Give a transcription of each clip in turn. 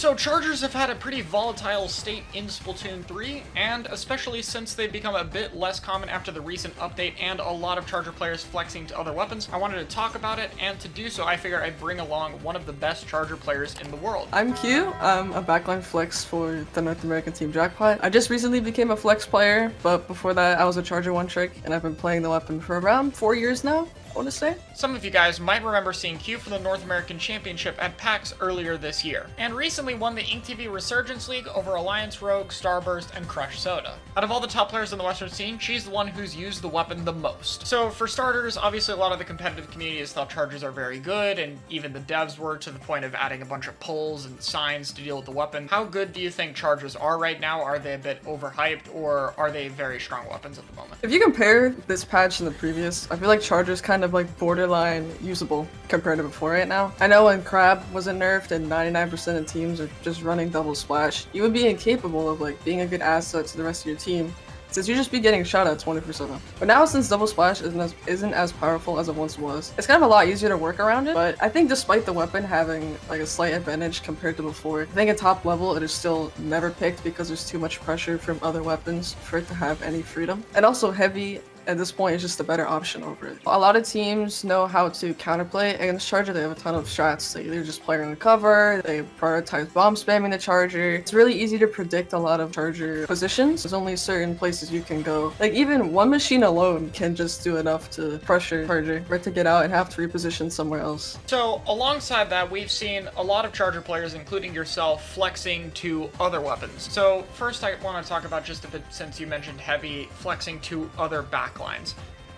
So Chargers have had a pretty volatile state in Splatoon 3, and especially since they've become a bit less common after the recent update and a lot of Charger players flexing to other weapons, I wanted to talk about it, and to do so I figure I'd bring along one of the best Charger players in the world. I'm Q. I'm a backline flex for the North American team Jackpot. I just recently became a flex player, but before that I was a Charger one trick, and I've been playing the weapon for around 4 years now, I want to say. Some of you guys might remember seeing Q for the North American Championship at PAX earlier this year, and recently won the InkTV Resurgence League over Alliance Rogue, Starburst, and Crush Soda. Out of all the top players in the Western scene, she's the one who's used the weapon the most. So for starters, obviously a lot of the competitive communities thought Chargers are very good, and even the devs were, to the point of adding a bunch of polls and signs to deal with the weapon. How good do you think Chargers are right now? Are they a bit overhyped, or are they very strong weapons at the moment? If you compare this patch and the previous, I feel like Charger's kind of like borderline usable compared to before right now. I know when Crab wasn't nerfed and 99% of teams are just running double splash, you would be incapable of like being a good asset to the rest of your team, since you just be getting shot at 24/7. But now, since double splash isn't as powerful as it once was, it's kind of a lot easier to work around it. But I think despite the weapon having like a slight advantage compared to before, I think at top level it is still never picked because there's too much pressure from other weapons for it to have any freedom. And also heavy at this point is just a better option over it. A lot of teams know how to counterplay against Charger. They have a ton of strats. They either just play on the cover, they prioritize bomb spamming the Charger. It's really easy to predict a lot of Charger positions. There's only certain places you can go. Like even one machine alone can just do enough to pressure Charger or to get out and have to reposition somewhere else. So alongside that, we've seen a lot of Charger players, including yourself, flexing to other weapons. So first I want to talk about just a bit, since you mentioned heavy, flexing to other backlines.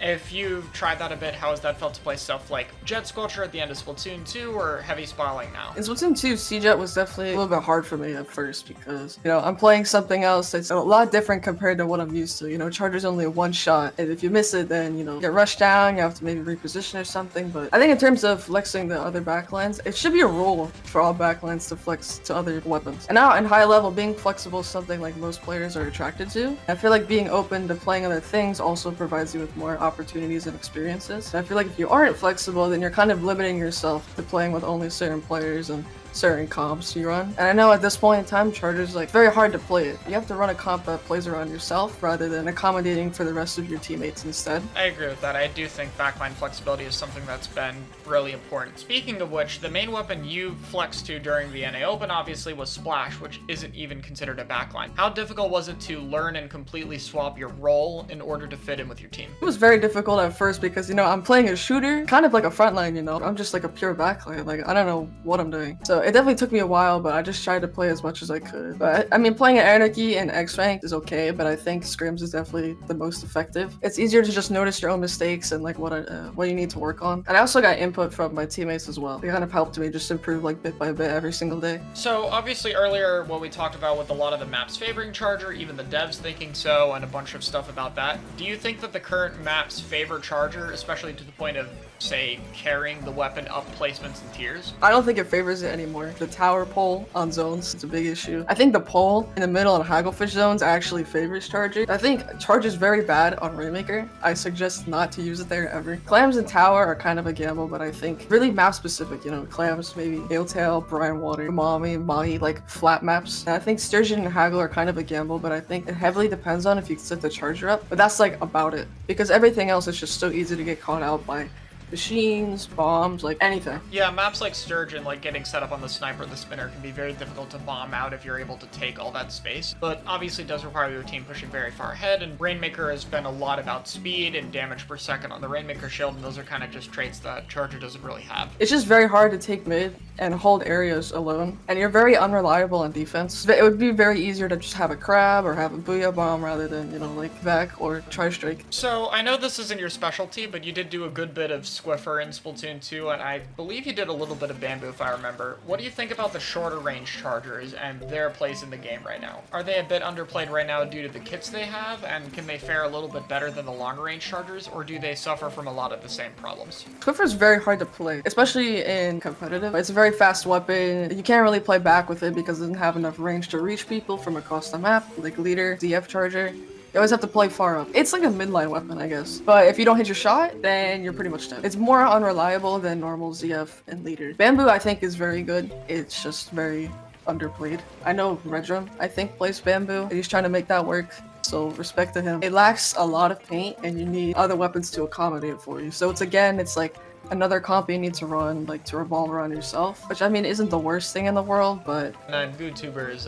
If you've tried that a bit, how has that felt to play stuff like Jet Sculpture at the end of Splatoon 2 or Heavy Spalling now? In Splatoon 2, C-Jet was definitely a little bit hard for me at first because, you know, I'm playing something else that's a lot different compared to what I'm used to. You know, Charger's only one shot, and if you miss it, then, you know, you get rushed down, you have to maybe reposition or something. But I think in terms of flexing the other backlines, it should be a rule for all backlines to flex to other weapons. And now in high level, being flexible is something like most players are attracted to. I feel like being open to playing other things also provides you with more opportunities and experiences. And I feel like if you aren't flexible, then you're kind of limiting yourself to playing with only certain players and certain comps you run. And I know at this point in time, Charger's like very hard to play it. You have to run a comp that plays around yourself rather than accommodating for the rest of your teammates instead. I agree with that. I do think backline flexibility is something that's been really important. Speaking of which, the main weapon you flexed to during the NA Open obviously was Splash, which isn't even considered a backline. How difficult was it to learn and completely swap your role in order to fit in with your team? It was very difficult at first because, you know, I'm playing a shooter, kind of like a frontline, you know. I'm just like a pure backline. Like, I don't know what I'm doing. So it definitely took me a while, but I just tried to play as much as I could. But I mean, playing at Anarchy and X-Rank is okay, but I think Scrims is definitely the most effective. It's easier to just notice your own mistakes and like what you need to work on. And I also got input from my teammates as well. They kind of helped me just improve like bit by bit every single day. So obviously earlier what we talked about with a lot of the maps favoring Charger, even the devs thinking so, and a bunch of stuff about that. Do you think that the current maps favor Charger, especially to the point of, say, carrying the weapon up placements and tiers? I don't think it favors it anymore. The tower pole on zones is a big issue. I think the pole in the middle and Hagglefish zones actually favors Charger. I think Charger's very bad on Rainmaker. I suggest not to use it there ever. Clams and tower are kind of a gamble, but I think really map specific, you know, Clams, maybe Galetail, Brine Water, Umami, Mahi, like flat maps. And I think Sturgeon and Haggle are kind of a gamble, but I think it heavily depends on if you set the Charger up. But that's like about it, because everything else is just so easy to get caught out by machines, bombs, like anything. Yeah, maps like Sturgeon, like getting set up on the sniper or the spinner, can be very difficult to bomb out if you're able to take all that space, but obviously it does require your team pushing very far ahead, and Rainmaker has been a lot about speed and damage per second on the Rainmaker shield, and those are kind of just traits that Charger doesn't really have. It's just very hard to take mid and hold areas alone, and you're very unreliable on defense. It would be very easier to just have a Crab or have a Booyah Bomb rather than, you know, like Vec or Tri-Strike. So I know this isn't your specialty, but you did do a good bit of Squiffer in Splatoon 2, and I believe you did a little bit of Bamboo if I remember. What do you think about the shorter range Chargers and their place in the game right now? Are they a bit underplayed right now due to the kits they have, and can they fare a little bit better than the longer range Chargers, or do they suffer from a lot of the same problems? Squiffer's very hard to play, especially in competitive. It's a very fast weapon. You can't really play back with it because it doesn't have enough range to reach people from across the map, like Leader, DF Charger. You always have to play far up. It's like a midline weapon, I guess. But if you don't hit your shot, then you're pretty much dead. It's more unreliable than normal ZF and Leader. Bamboo, I think, is very good. It's just very underplayed. I know Redrum, I think, plays Bamboo, and he's trying to make that work. So respect to him. It lacks a lot of paint, and you need other weapons to accommodate it for you. So it's like another comp you need to run, like to revolve around yourself, which I mean isn't the worst thing in the world, but YouTubers,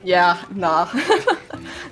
yeah, nah.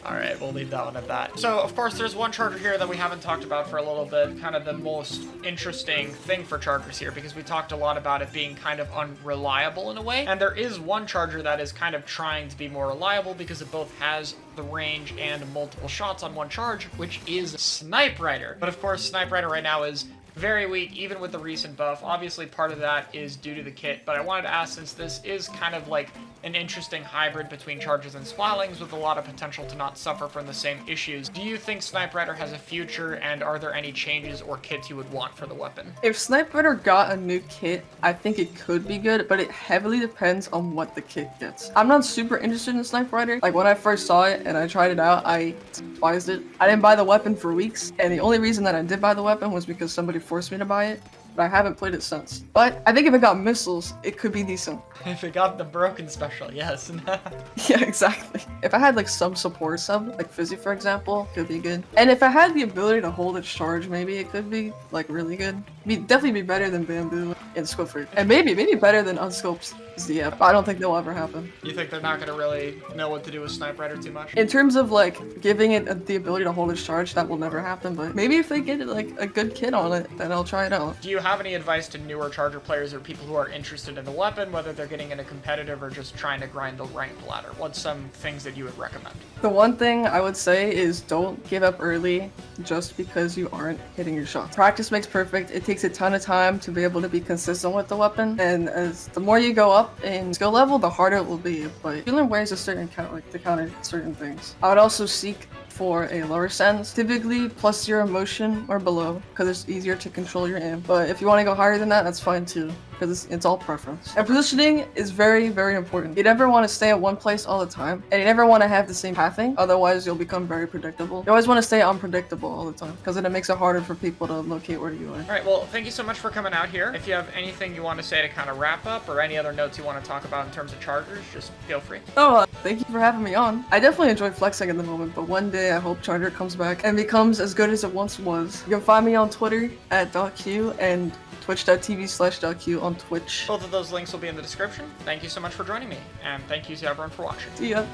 Alright, we'll leave that one at that. So, of course, there's one charger here that we haven't talked about for a little bit, kind of the most interesting thing for chargers here, because we talked a lot about it being kind of unreliable in a way, and there is one charger that is kind of trying to be more reliable because it both has the range and multiple shots on one charge, which is Snipe Rider. But of course, Snipe Rider right now is very weak, even with the recent buff. Obviously, part of that is due to the kit, but I wanted to ask, since this is kind of like an interesting hybrid between charges and Splatlings with a lot of potential to not suffer from the same issues, do you think Snipe Rider has a future, and are there any changes or kits you would want for the weapon? If Snipe Rider got a new kit, I think it could be good, but it heavily depends on what the kit gets. I'm not super interested in Snipe Rider. Like, when I first saw it and I tried it out, I despised it. I didn't buy the weapon for weeks, and the only reason that I did buy the weapon was because somebody forced me to buy it, but I haven't played it since. But I think if it got missiles, it could be decent. If it got the broken special, yes. Yeah, exactly. If I had like some support sub, like Fizzy for example, could be good. And if I had the ability to hold its charge, maybe it could be like really good. Definitely be better than Bamboo and Squidford. And maybe better than Unscoped ZF. I don't think that'll ever happen. You think they're not gonna really know what to do with Snipe Rider too much? In terms of like giving it the ability to hold its charge, that will never happen, but maybe if they get like a good kit on it, then I'll try it out. Do you have any advice to newer charger players or people who are interested in the weapon, whether they're getting into competitive or just trying to grind the ranked ladder? What's some things that you would recommend? The one thing I would say is don't give up early just because you aren't hitting your shots. Practice makes perfect. It takes a ton of time to be able to be consistent with the weapon, and as the more you go up in skill level, the harder it will be. But you learn ways to counter certain things. I would also seek for a lower sense, typically +0 motion or below, because it's easier to control your aim. But if you want to go higher than that, that's fine too, because it's all preference. And positioning is very, very important. You never want to stay at one place all the time, and you never want to have the same pathing, otherwise you'll become very predictable. You always want to stay unpredictable all the time, because then it makes it harder for people to locate where you are. Alright, well, thank you so much for coming out here. If you have anything you want to say to kind of wrap up, or any other notes you want to talk about in terms of chargers, just feel free. Oh, thank you for having me on. I definitely enjoy flexing at the moment, but one day I hope Charger comes back and becomes as good as it once was. You can find me on Twitter at .q and twitch.tv/.q on Twitch. Both of those links will be in the description. Thank you so much for joining me, and thank you to everyone for watching. See ya.